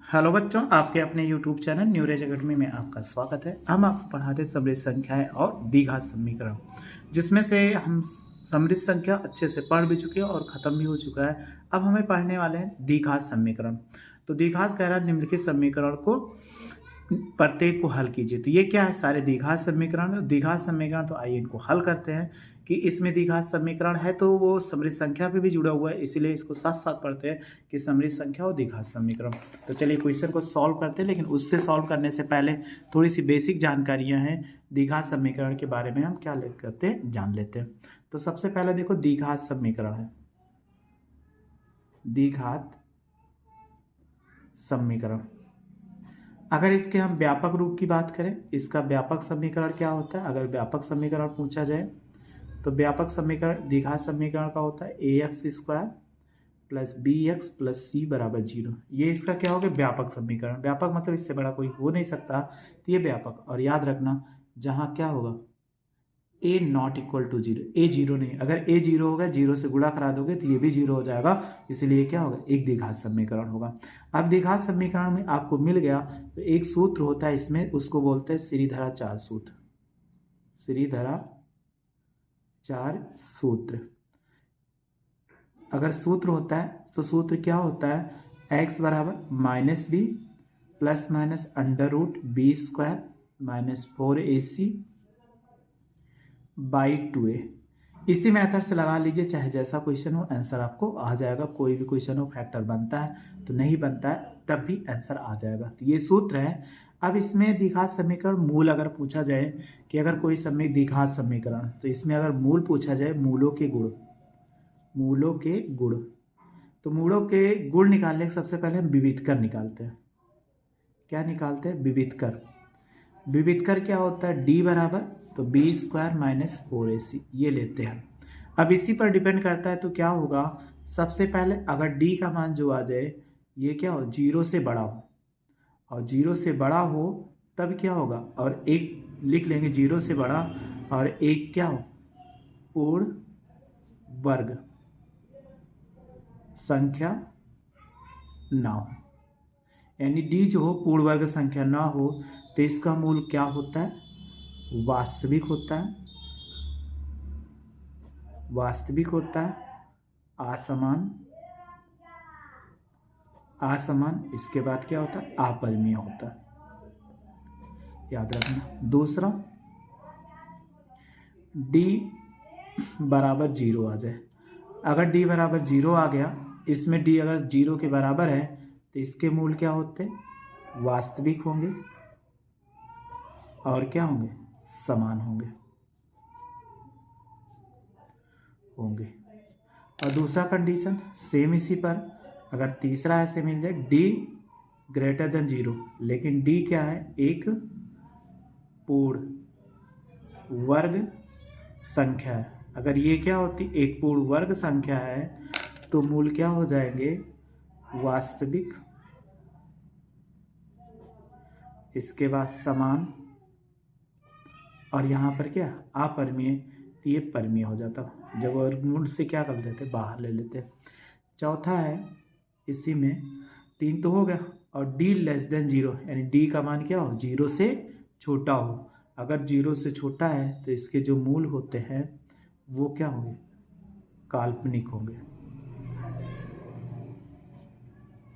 Hello बच्चों, आपके अपने YouTube चैनल न्यूरेज एकेडमी में आपका स्वागत है। हम आपको पढ़ाते समृद्ध संख्याएं और द्विघात समीकरण, जिसमें से हम समृद्ध संख्या अच्छे से पढ़ भी चुके हैं और ख़त्म भी हो चुका है। अब हमें पढ़ने वाले हैं द्विघात समीकरण। तो द्विघात कह रहा है निम्नलिखित समीकरण को प्रत्येक को हल कीजिए। तो ये क्या है? सारे द्विघात समीकरण। द्विघात समीकरण तो आइए इनको हल करते हैं। कि इसमें द्विघात समीकरण है तो वो समृद्ध संख्या पे भी जुड़ा हुआ है, इसीलिए इसको साथ साथ पढ़ते हैं कि समृद्ध संख्या और द्विघात समीकरण। तो चलिए क्वेश्चन को सॉल्व करते हैं, लेकिन उससे सॉल्व करने से पहले थोड़ी सी बेसिक जानकारियाँ हैं द्विघात समीकरण के बारे में, हम क्या करते हैं जान लेते हैं। तो सबसे पहले देखो द्विघात समीकरण है, द्विघात समीकरण। अगर इसके हम व्यापक रूप की बात करें, इसका व्यापक समीकरण क्या होता है? अगर व्यापक समीकरण पूछा जाए तो व्यापक समीकरण द्विघात समीकरण का होता है ax² plus bx plus c बराबर 0। ये इसका क्या हो गया? व्यापक समीकरण। व्यापक मतलब इससे बड़ा कोई हो नहीं सकता, तो ये व्यापक। और याद रखना, जहाँ क्या होगा a not equal to 0, a 0 नहीं। अगर a 0 होगा, 0 से गुणा करा दोगे तो ये भी 0 हो जाएगा, इसलिए क्या होगा? एक द्विघात समीकरण होगा। अब द्विघात समीकरण में आपको मिल गया तो एक सूत्र होता है इसमें, उसको बोलते हैं श्रीधरा 4 सूत्र। श्रीधरा 4 सूत्र। अगर सूत्र होता है तो सूत्र क्या होता है? x बराबर -b plus minus √b² minus 4ac by 2a। इसी मेथड से लगा लीजिए, चाहे जैसा क्वेश्चन हो आंसर आपको आ जाएगा। कोई भी क्वेश्चन हो फैक्टर बनता है तो नहीं बनता है तब भी आंसर आ जाएगा। तो ये सूत्र है। अब इसमें द्विघात समीकरण मूल अगर पूछा जाए कि अगर कोई द्विघात समीकरण, तो इसमें अगर मूल पूछा जाए, मूलों के गुण, मूलों के गुण, तो मूलों के गुण निकालने के सबसे पहले हम विविधकर निकालते हैं। क्या निकालते हैं? विविधकर। विविधकर क्या होता है? d बराबर तो b² माइनस 4ac, ये लेते हैं। अब इसी पर डिपेंड करता है तो क्या होगा? सबसे पहले अगर d का मान जो आ जाए, ये क्या हो? 0 से बड़ा हो, और 0 से बड़ा हो तब क्या होगा? और एक लिख लेंगे 0 से बड़ा, और एक क्या हो? पूर्ण वर्ग संख्या ना हो। यानी d जो हो पूर्ण वर्ग संख्या ना हो तो इसका मूल क्या होता है? वास्तविक होता है। वास्तविक होता है। असमान, असमान, इसके बाद क्या होता है? अपरिमेय होता है। याद रखना। दूसरा, d बराबर 0 आ जाए। अगर d बराबर 0 आ गया, इसमें d अगर 0 के बराबर है तो इसके मूल क्या होते हैं? वास्तविक होंगे और क्या होंगे? समान होंगे। और दूसरा कंडीशन सेम इसी पर, अगर तीसरा ऐसे मिल जाए d ग्रेटर देन 0, लेकिन d क्या है? एक पूर्ण वर्ग संख्या है। अगर ये क्या होती? एक पूर्ण वर्ग संख्या है, तो मूल क्या हो जाएंगे? वास्तविक, इसके बाद समान, और यहाँ पर क्या? अपरिमेय, तो ये परिमेय हो जाता। जब वर्गमूल से क्या कर लेते? बाहर ले लेते। चौथा है इसी में, 3 तो हो गया, और d लेस देन 0, यानी d का मान क्या हो? 0 से छोटा हो। अगर 0 से छोटा है तो इसके जो मूल होते हैं वो क्या होंगे? काल्पनिक होंगे।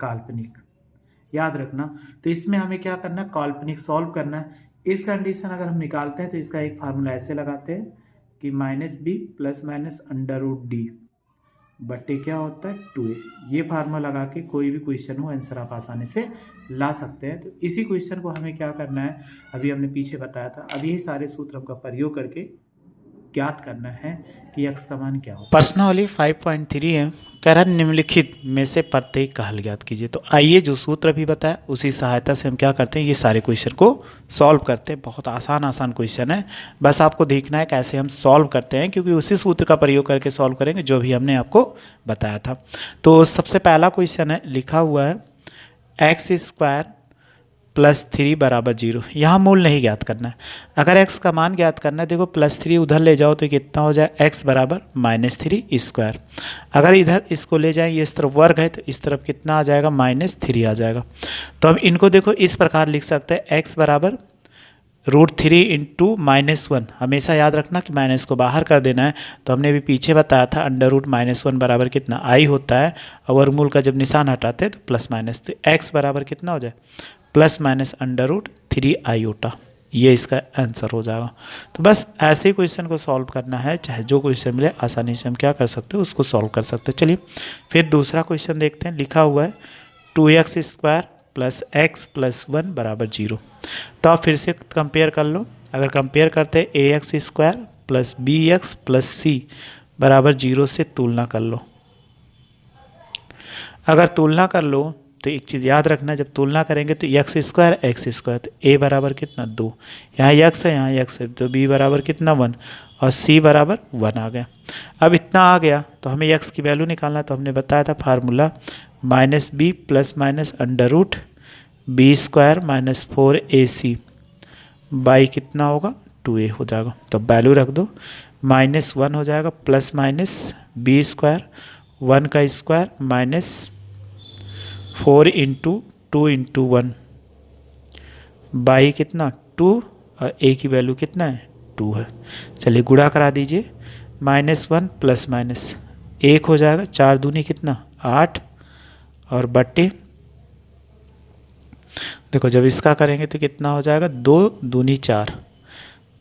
काल्पनिक, याद रखना। तो इसमें हमें क्या करना है? काल्पनिक सॉल्व करना है। इस कंडीशन अगर हम निकालते हैं तो इसका एक फार्मूला ऐसे लगाते हैं कि -b प्लस माइनस √d बट्टे क्या होता है? 2a। ये फार्मूला लगा के कोई भी क्वेश्चन हो आंसर आप आसानी से ला सकते हैं। तो इसी क्वेश्चन को हमें क्या करना है? अभी हमने पीछे बताया था। अब यही सारे सूत्र का प्रयोग करके ज्ञात करना है कि x का मान क्या हो। प्रश्नावली 5.3 है, कह रहा है निम्नलिखित में से प्रत्येक का हल ज्ञात कीजिए। तो आइए जो सूत्र अभी बताया उसी सहायता से हम क्या करते हैं, ये सारे क्वेश्चन को सॉल्व करते हैं। बहुत आसान क्वेश्चन है, बस आपको देखना है कैसे हम सॉल्व करते हैं, क्योंकि उसी सूत्र का प्रयोग करके सॉल्व करेंगे जो भी हमने आपको बताया था। तो सबसे पहला क्वेश्चन है, लिखा हुआ है x² प्लस 3 बराबर 0। यहाँ मूल नहीं ज्ञात करना है। अगर x का मान ज्ञात करना है, देखो +3 उधर ले जाओ तो कितना हो जाए? x बराबर -3²। अगर इधर इसको ले जाएं, ये इस तरफ वर्ग है तो इस तरफ कितना आ जाएगा? -3 आ जाएगा। तो अब इनको देखो इस प्रकार लिख सकते हैं, x बराबर √3 इंटू -1। हमेशा याद रखना कि माइनस को बाहर कर देना है। तो हमने भी पीछे बताया था √-1 बराबर कितना i होता है, और वर्गमूल का जब निशान हटाते हैं तो प्लस माइनस, तो x बराबर कितना हो जाए ±√3 आयोटा। ये इसका आंसर हो जाएगा। तो बस ऐसे ही क्वेश्चन को सॉल्व करना है, चाहे जो क्वेश्चन मिले आसानी से हम क्या कर सकते हैं, उसको सॉल्व कर सकते हैं। चलिए फिर दूसरा क्वेश्चन देखते हैं। लिखा हुआ है 2x² + x + 1 = 0। तो आप फिर से कंपेयर कर लो। अगर कंपेयर करते हैं ax² + bx + c = 0 से तुलना कर लो। अगर तुलना कर लो तो एक चीज़ याद रखना, जब तुलना करेंगे तो x² तो a बराबर कितना 2, यहाँ x है, यहाँ x है, तो b बराबर कितना 1 और c बराबर 1 आ गया। अब इतना आ गया तो हमें x की वैल्यू निकालना, तो हमने बताया था formula -b ± √b² - 4ac by कितना होगा 2a हो जाएगा। तो वैल्यू रख दो, -1 हो जाएगा +-b² 1 का स्क्वायर -4 × 2 × 1 बाई कितना 2 और a की वैल्यू कितना है 2 है। चलिए गुणा करा दीजिए, -1 ± 1 हो जाएगा, 4 दूनी कितना 8 और बट्टे, देखो जब इसका करेंगे तो कितना हो जाएगा 2 दूनी 4,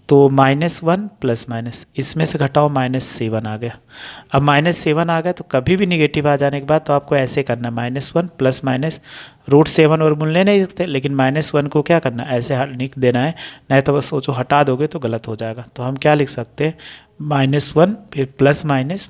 तो -1 ± इसमें से घटाओ -7 आ गया। अब -7 आ गया तो कभी भी निगेटिव आ जाने के बाद तो आपको ऐसे करना -1 ± √7 और मूल नहीं सकते, लेकिन -1 को क्या करना ऐसे लिख देना है, नहीं तो बस सोचो हटा दोगे तो गलत हो जाएगा। तो हम क्या लिख सकते हैं -1 फिर प्लस माइनस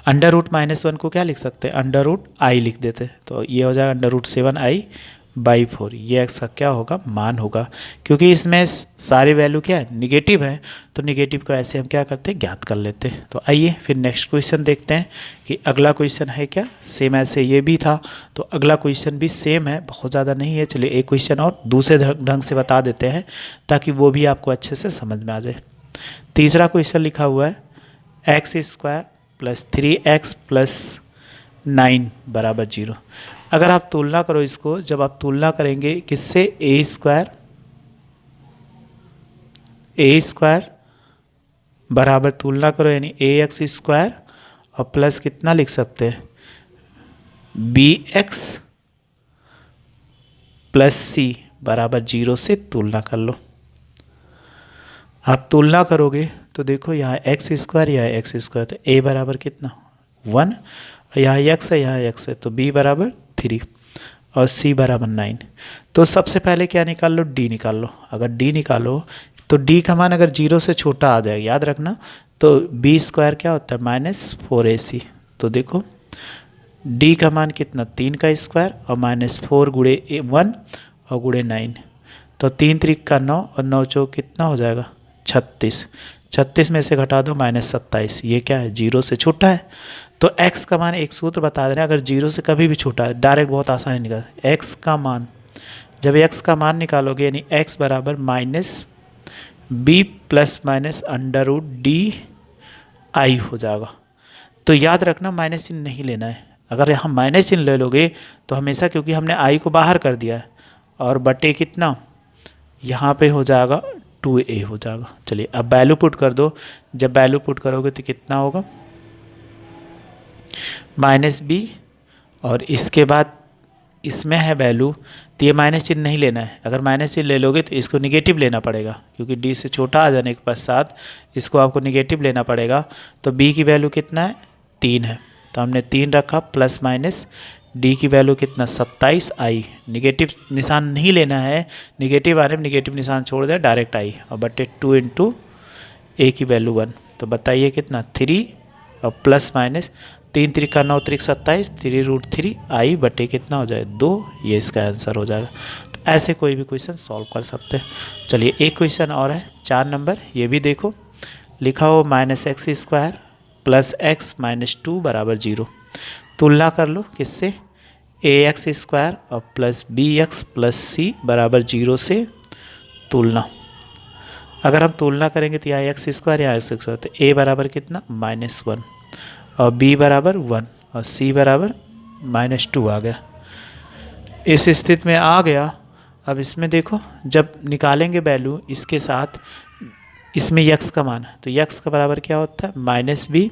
√-1 को क्या लिख सकते हैं √i लिख देते, तो ये हो जाएगा √7i/4। ये x का क्या होगा मान होगा, क्योंकि इसमें सारी वैल्यू क्या है निगेटिव है, तो निगेटिव को ऐसे हम क्या करते हैं ज्ञात कर लेते हैं। तो आइए फिर नेक्स्ट क्वेश्चन देखते हैं कि अगला क्वेश्चन है क्या, सेम ऐसे ये भी था तो अगला क्वेश्चन भी सेम है, बहुत ज़्यादा नहीं है। चलिए एक क्वेश्चन और दूसरे ढंग से बता देते हैं ताकि वो भी आपको अच्छे से समझ में आ जाए। तीसरा क्वेश्चन लिखा हुआ है x² + 3x + 9 = 0। अगर आप तुलना करो इसको, जब आप तुलना करेंगे किससे a² बराबर तुलना करो यानी ax² और प्लस कितना लिख सकते हैं bx + c = 0 से तुलना कर लो। आप तुलना करोगे तो देखो यहाँ x², यहाँ x², तो a बराबर कितना 1, यहाँ x है, यहाँ x है, तो b बराबर 3 और c बराबर 9। तो सबसे पहले क्या निकाल लो d निकाल लो। अगर d निकालो तो d का मान अगर 0 से छोटा आ जाएगा, याद रखना, तो b² क्या होता है -4ac। तो देखो d का मान कितना 3 का स्क्वायर और -4 × 1 और × 9, तो 3 × 3 = 9 और 9 चौक कितना हो जाएगा 36। 36 में से घटा दो -27, ये क्या है 0 से छोटा है। तो x का मान एक सूत्र बता दे रहे हैं, अगर 0 से कभी भी छोटा है डायरेक्ट बहुत आसानी निकाल, x का मान जब x का मान निकालोगे यानी x बराबर -b ± √di हो जाएगा। तो याद रखना माइनस चिन्ह नहीं लेना है, अगर यहाँ माइनस चिन्ह ले लोगे तो हमेशा, क्योंकि हमने i को बाहर कर दिया है, और बटे कितना यहाँ पे हो जाएगा 2a हो जाएगा। चलिए अब वैल्यू पुट कर दो, जब वैल्यू पुट करोगे तो कितना होगा -b और इसके बाद इसमें है वैल्यू, तो ये माइनस चिन्ह नहीं लेना है। अगर माइनस चिन्ह ले लोगे तो इसको निगेटिव लेना पड़ेगा, क्योंकि d से छोटा आ जाने के पश्चात इसको आपको निगेटिव लेना पड़ेगा। तो b की वैल्यू कितना है 3 है, तो हमने 3 रखा, प्लस माइनस d की वैल्यू कितना 27i, निगेटिव निशान नहीं लेना है, निगेटिव आने में निगेटिव निशान छोड़ दे डायरेक्ट i, और बटे 2 × a की वैल्यू 1। तो बताइए कितना 3 और प्लस माइनस 3 × 3 = 9, 3 × 27, 3√3i बटे कितना हो जाए 2, ये इसका आंसर हो जाएगा। तो ऐसे कोई भी क्वेश्चन सॉल्व कर सकते हैं। चलिए एक क्वेश्चन और है 4 नंबर, ये भी देखो। लिखा हो -x² + x - 2 = 0। तुलना कर लो किससे ax² और प्लस bx + c = 0 से तुलना। अगर हम तुलना करेंगे तो यहाँ x², यहाँ x², तो a बराबर कितना -1 और b बराबर 1 और c बराबर -2 आ गया। इस स्थिति में आ गया। अब इसमें देखो जब निकालेंगे वैल्यू इसके साथ, इसमें यक्स का मान है तो यक्स का बराबर क्या होता है minus b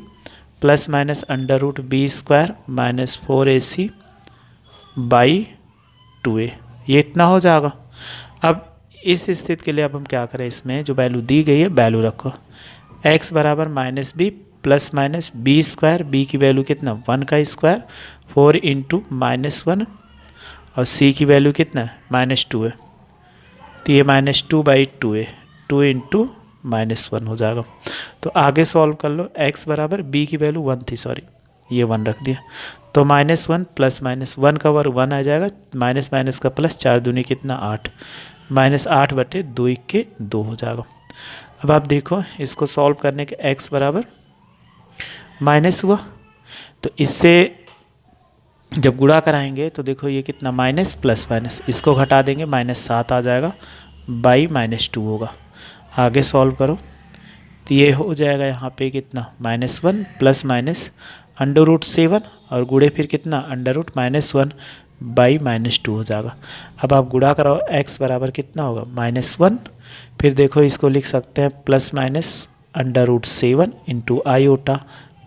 plus minus under root b square minus 4ac by 2a, ये इतना हो जाएगा। अब इस स्थिति के लिए अब हम क्या करें, इसमें जो वैल्यू दी गई है वैल्यू रखो, x बराबर minus b plus minus b square, b की वैल्यू कितना 1 का स्क्वायर 4 इंटू -1 और c की वैल्यू कितना है -2 है, तो ये -2 बाई 2a, 2 इंटू -1 हो जाएगा। तो आगे सॉल्व कर लो, x बराबर b की वैल्यू 1 थी, सॉरी ये 1 रख दिया, तो -1 प्लस -1 का वर्ग 1 आ जाएगा, माइनस माइनस का प्लस, 4 दूनी कितना 8, -8 बटे 2 के 2 हो जाएगा। अब आप देखो इसको सॉल्व करने के x बराबर माइनस हुआ, तो इससे जब गुणा कराएंगे तो देखो ये कितना माइनस प्लस माइनस, इसको घटा देंगे -7 आ जाएगा बाई -2 होगा। आगे सॉल्व करो तो ये हो जाएगा यहाँ पे कितना -1 प्लस माइनस अंडर रूट 7 और गुणे फिर कितना अंडर रूट -1 बाई -2 हो जाएगा। अब आप गुणा कराओ x बराबर कितना होगा -1, फिर देखो इसको लिख सकते हैं plus minus under root 7 into iota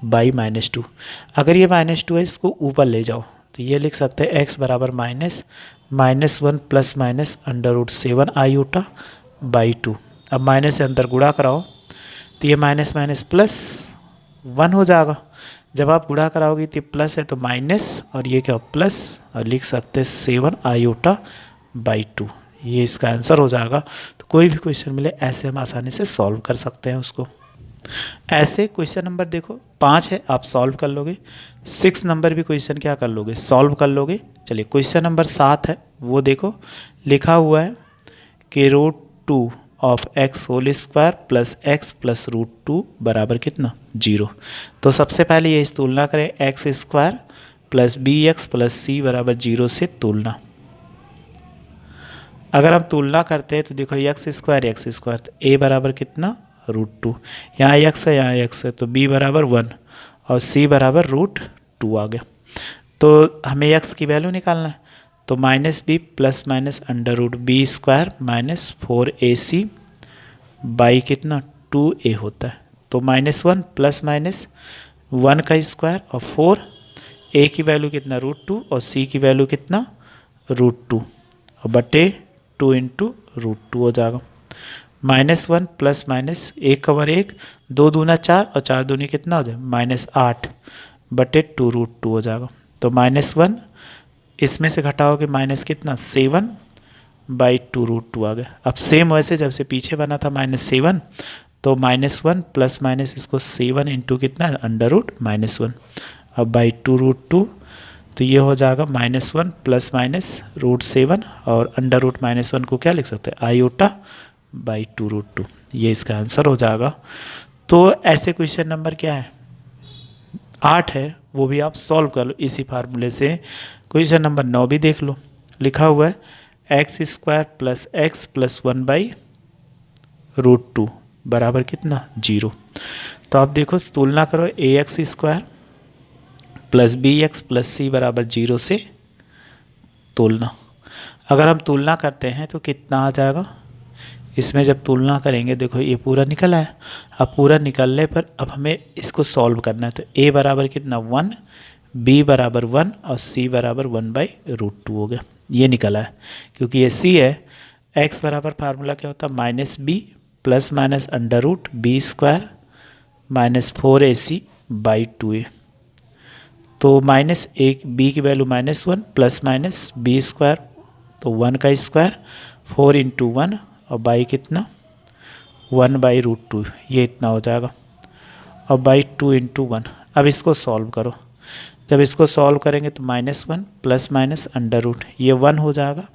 by -2। अगर ये -2 है इसको ऊपर ले जाओ तो ये लिख सकते हैं x बराबर -1 plus minus under root 7 iota by 2। अब माइनस से अंदर गुणा कराओ तो ये माइनस माइनस प्लस 1 हो जाएगा। जब आप गुणा कराओगे तो प्लस है तो माइनस और ये क्या प्लस, और लिख सकते हैं 7 आयोटा बाई 2, ये इसका आंसर हो जाएगा। तो कोई भी क्वेश्चन मिले ऐसे हम आसानी से सॉल्व कर सकते हैं उसको। ऐसे क्वेश्चन नंबर देखो 5 है आप सॉल्व कर लोगे, 6 नंबर भी क्वेश्चन क्या कर लोगे सॉल्व कर लोगे। चलिए क्वेश्चन नंबर 7 है वो देखो, लिखा हुआ है कि √2 of x whole square plus x plus √2 बराबर कितना 0। तो सबसे पहले ये इस तुलना करें, x square plus bx plus c बराबर 0 से तुलना। अगर हम तुलना करते हैं तो देखो x स्क्वायर तो a बराबर कितना √2, यहाँ x है यहाँ x है तो b बराबर 1 और c बराबर √2 आ गया। तो हमें x की वैल्यू निकालना है, तो -b plus minus under root b square minus 4ac by कितना 2a होता है। तो -1 प्लस माइनस 1 का स्क्वायर और 4, a की वैल्यू कितना √2 और c की वैल्यू कितना √2 और बटे 2 इंटू √2 हो जाएगा। -1 प्लस माइनस 1 का वर्ग 1, 2 दूना 4 और 4 दूनी कितना हो जाए -8 बटे 2 √2 हो जाएगा। तो -1 इसमें से घटाओगे माइनस कितना 7 बाई 2 √2 आ गया। अब सेम वैसे जब से पीछे बना था -7 तो -1 प्लस माइनस इसको 7 इंटू कितना अंडर रूट -1 अब बाई 2 √2, तो ये हो जाएगा -1 प्लस माइनस √7 और अंडर रूट -1 को क्या लिख सकते हैं आयोटा बाई 2 √2, ये इसका आंसर हो जाएगा। तो ऐसे क्वेश्चन नंबर क्या है 8 है वो भी आप सॉल्व कर लो इसी फार्मूले से। क्वेश्चन नंबर 9 भी देख लो, लिखा हुआ है x square plus x plus 1 by √2 बराबर कितना 0। तो आप देखो तुलना करो ax square plus bx plus c बराबर 0 से तुलना। अगर हम तुलना करते हैं तो कितना आ जाएगा, इसमें जब तुलना करेंगे देखो ये पूरा निकला है। अब पूरा निकलने पर अब हमें इसको सॉल्व करना है, तो a बराबर कितना 1, b बराबर 1 और c बराबर 1 बाई √2 हो गया, ये निकला है। क्योंकि ये c है, x बराबर फार्मूला क्या होता है -b plus minus under root b square minus 4ac by 2a। By -1 b की value -1 plus minus b square तो 1 का स्क्वायर 4 इंटू 1 और बाई कितना 1 बाई √2, ये इतना हो जाएगा और बाई 2 इंटू 1। अब इसको सॉल्व करो, जब इसको सॉल्व करेंगे तो -1 प्लस माइनस अंडर रूट ये 1 हो जाएगा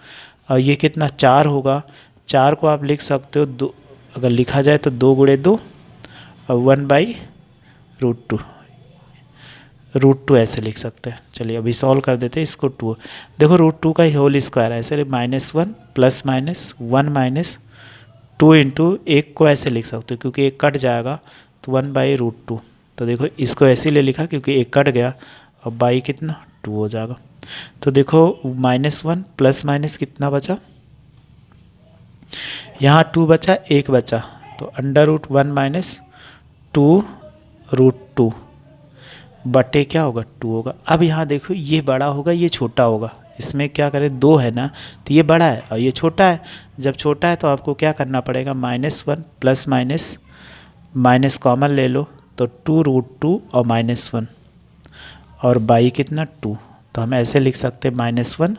और ये कितना 4 होगा। 4 को आप लिख सकते हो 2, अगर लिखा जाए तो 2 गुणे 2 और 1 बाई √2 ऐसे लिख सकते हैं। चलिए अभी सॉल्व कर देते हैं इसको 2, देखो √2 का ही होल स्क्वायर है, ऐसे -1 प्लस माइनस 1 माइनस 2 इंटू 1 को ऐसे लिख सकते हो क्योंकि 1 कट जाएगा तो 1 बाई √2। तो देखो इसको ऐसे ले लिखा क्योंकि 1 कट गया और बाई कितना 2 हो जाएगा। तो देखो -1 प्लस माइनस कितना बचा, यहाँ 2 बचा, 1 बचा, तो √1 माइनस 2√2 बटे क्या होगा 2 होगा। अब यहाँ देखो ये बड़ा होगा ये छोटा होगा, इसमें क्या करें 2 है ना, तो ये बड़ा है और ये छोटा है। जब छोटा है तो आपको क्या करना पड़ेगा, -1 प्लस माइनस माइनस कॉमन ले लो तो 2√2 और -1 और बाई कितना 2, तो हम ऐसे लिख सकते हैं -1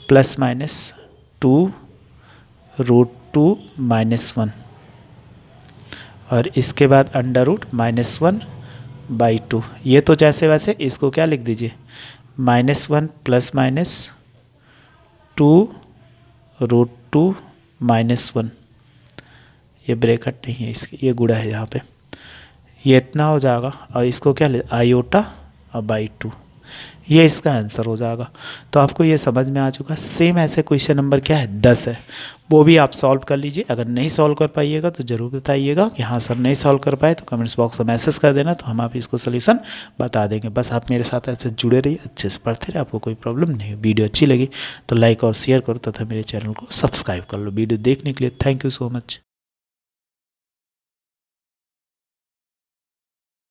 प्लस माइनस 2√2 -1 और इसके बाद √-1 बाई 2। ये तो जैसे वैसे इसको क्या लिख दीजिए, -1 प्लस माइनस 2√2 -1, ये ब्रैकेट नहीं है इसकी, ये गुणा है यहाँ पे, ये इतना हो जाएगा और इसको क्या ले आयोटा और बाई 2, ये इसका आंसर हो जाएगा। तो आपको ये समझ में आ चुका। सेम ऐसे क्वेश्चन नंबर क्या है 10 है, वो भी आप सॉल्व कर लीजिए। अगर नहीं सॉल्व कर पाइएगा तो ज़रूर बताइएगा कि हाँ सर नहीं सॉल्व कर पाए, तो कमेंट्स बॉक्स में मैसेज कर देना, तो हम आप इसको सोल्यूशन बता देंगे। बस आप मेरे साथ ऐसे जुड़े रहिए, अच्छे से पढ़ते रहिए, आपको कोई प्रॉब्लम नहीं। वीडियो अच्छी लगी तो लाइक और शेयर करो तथा मेरे चैनल को सब्सक्राइब कर लो। वीडियो देखने के लिए थैंक यू सो मच।